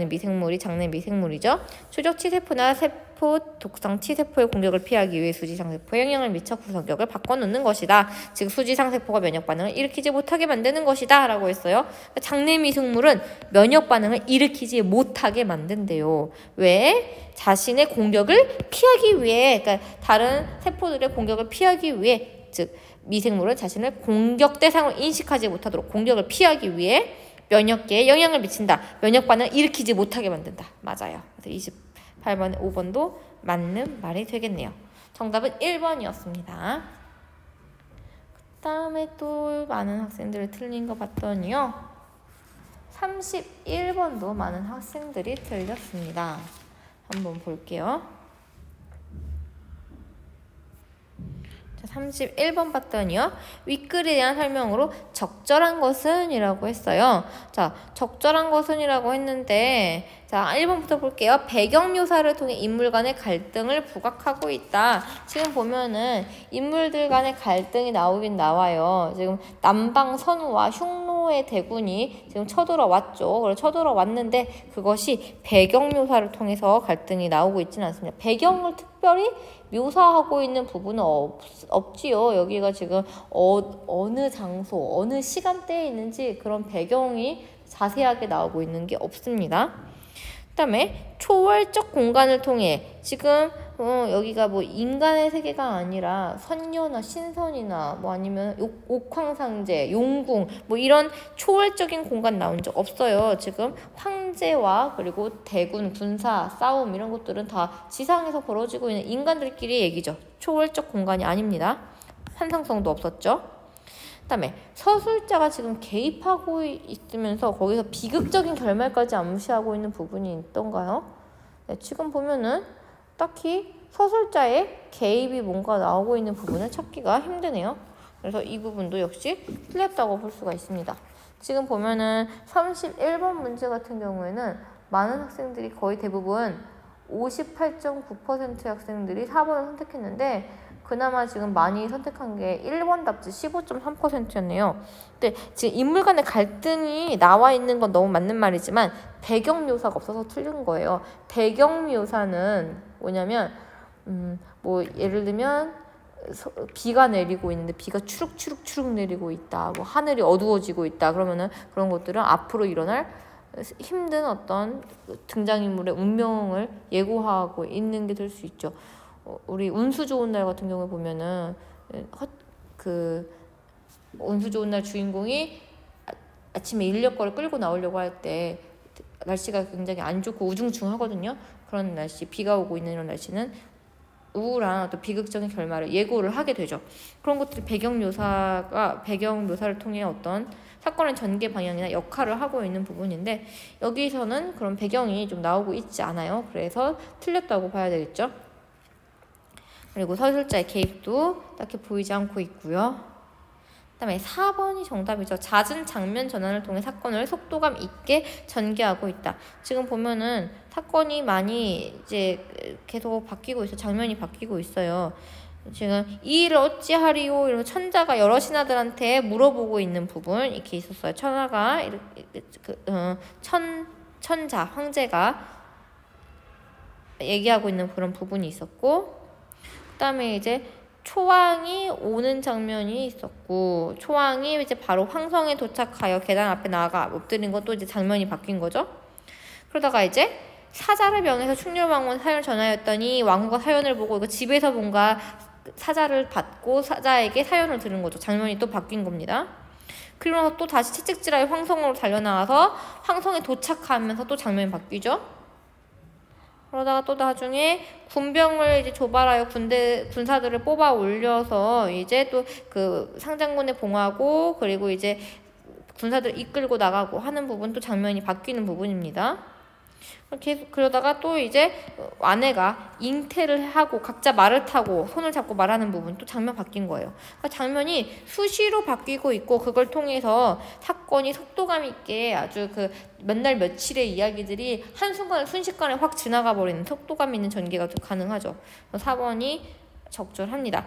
미생물이 장내 미생물이죠. 추적 T세포나 세포 독성 T세포의 공격을 피하기 위해 수지상세포에 영향을 미쳐 구성격을 바꿔놓는 것이다. 즉 수지상세포가 면역 반응을 일으키지 못하게 만드는 것이다 라고 했어요. 장내 미생물은 면역 반응을 일으키지 못하게 만든대요. 왜? 자신의 공격을 피하기 위해, 그러니까 다른 세포들의 공격을 피하기 위해, 즉 미생물은 자신을 공격 대상으로 인식하지 못하도록 공격을 피하기 위해 면역계에 영향을 미친다. 면역 반응을 일으키지 못하게 만든다. 맞아요. 그래서 28번, 5번도 맞는 말이 되겠네요. 정답은 1번이었습니다. 그 다음에 또 많은 학생들이 틀린 거 봤더니요. 31번도 많은 학생들이 틀렸습니다. 한번 볼게요. 31번 봤더니요. 윗글에 대한 설명으로 적절한 것은 이라고 했어요. 자, 적절한 것은 이라고 했는데 자, 1번부터 볼게요. 배경 묘사를 통해 인물 간의 갈등을 부각하고 있다. 지금 보면은 인물들 간의 갈등이 나오긴 나와요. 지금 남방 선우와 흉노의 대군이 지금 쳐들어왔죠. 그래서 쳐들어왔는데 그것이 배경 묘사를 통해서 갈등이 나오고 있지는 않습니다. 배경을 특별히 묘사하고 있는 부분은 없지요. 여기가 지금 어느 장소, 어느 시간대에 있는지 그런 배경이 자세하게 나오고 있는 게 없습니다. 그 다음에 초월적 공간을 통해 지금 여기가 뭐 인간의 세계가 아니라 선녀나 신선이나 뭐 아니면 옥황상제, 용궁 뭐 이런 초월적인 공간 나온 적 없어요. 지금 황제와 그리고 대군, 군사, 싸움 이런 것들은 다 지상에서 벌어지고 있는 인간들끼리 얘기죠. 초월적 공간이 아닙니다. 환상성도 없었죠. 그 다음에 서술자가 지금 개입하고 있으면서 거기서 비극적인 결말까지 암시하고 있는 부분이 있던가요? 네, 지금 보면은 딱히 서술자의 개입이 뭔가 나오고 있는 부분을 찾기가 힘드네요. 그래서 이 부분도 역시 틀렸다고 볼 수가 있습니다. 지금 보면은 31번 문제 같은 경우에는 많은 학생들이 거의 대부분 58.9%의 학생들이 4번을 선택했는데 그나마 지금 많이 선택한 게 1번 답지 15.3%였네요. 근데 지금 인물 간의 갈등이 나와 있는 건 너무 맞는 말이지만 배경 묘사가 없어서 틀린 거예요. 배경 묘사는 뭐냐면 뭐 예를 들면 비가 내리고 있는데 비가 추룩추룩 내리고 있다. 뭐 하늘이 어두워지고 있다. 그러면은 그런 것들은 앞으로 일어날 힘든 어떤 등장인물의 운명을 예고하고 있는 게 될 수 있죠. 우리 운수 좋은 날 같은 경우에 보면은 그 운수 좋은 날 주인공이 아침에 인력거를 끌고 나오려고 할 때 날씨가 굉장히 안 좋고 우중충하거든요. 그런 날씨, 비가 오고 있는 이런 날씨는 우울한 어떤 비극적인 결말을 예고를 하게 되죠. 그런 것들이 배경 묘사를 통해 어떤 사건의 전개 방향이나 역할을 하고 있는 부분인데 여기서는 그런 배경이 좀 나오고 있지 않아요. 그래서 틀렸다고 봐야 되겠죠. 그리고 서술자의 개입도 딱히 보이지 않고 있고요. 그다음에 4번이 정답이죠. 잦은 장면 전환을 통해 사건을 속도감 있게 전개하고 있다. 지금 보면은 사건이 많이 이제 계속 바뀌고 있어요. 장면이 바뀌고 있어요. 지금 이 일을 어찌하리요? 이러면 천자가 여러 신하들한테 물어보고 있는 부분 이렇게 있었어요. 천하가 천자 황제가 얘기하고 있는 그런 부분이 있었고, 그다음에 이제 초왕이 오는 장면이 있었고, 초왕이 이제 바로 황성에 도착하여 계단 앞에 나가 엎드린 것도 이제 장면이 바뀐 거죠. 그러다가 이제 사자를 명해서 충렬왕후한 사연을 전하였더니 왕후가 사연을 보고 이거 집에서 뭔가 사자를 받고 사자에게 사연을 들은 거죠. 장면이 또 바뀐 겁니다. 그리고 나서 또 다시 채찍질하여 황성으로 달려나가서 황성에 도착하면서 또 장면이 바뀌죠. 그러다가 또 나중에 군병을 이제 조발하여 군사들을 뽑아 올려서 이제 또 그 상장군에 봉하고 그리고 이제 군사들 이끌고 나가고 하는 부분 또 장면이 바뀌는 부분입니다. 계속 그러다가 또 이제 아내가 잉태를 하고 각자 말을 타고 손을 잡고 말하는 부분 또 장면 바뀐 거예요. 그러니까 장면이 수시로 바뀌고 있고 그걸 통해서 사건이 속도감 있게 아주 그 몇 날 며칠의 이야기들이 한순간에 순식간에 확 지나가 버리는 속도감 있는 전개가 좀 가능하죠. 4번이 적절합니다.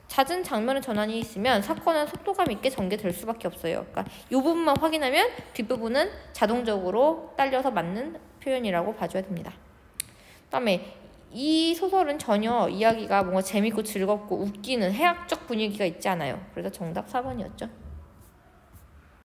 잦은 장면의 전환이 있으면 사건은 속도감 있게 전개될 수밖에 없어요. 그러니까 이 부분만 확인하면 뒷부분은 자동적으로 딸려서 맞는 표현이라고 봐줘야 됩니다. 그다음에 이 소설은 전혀 이야기가 뭔가 재밌고 즐겁고 웃기는 해학적 분위기가 있지 않아요. 그래서 정답 4번이었죠.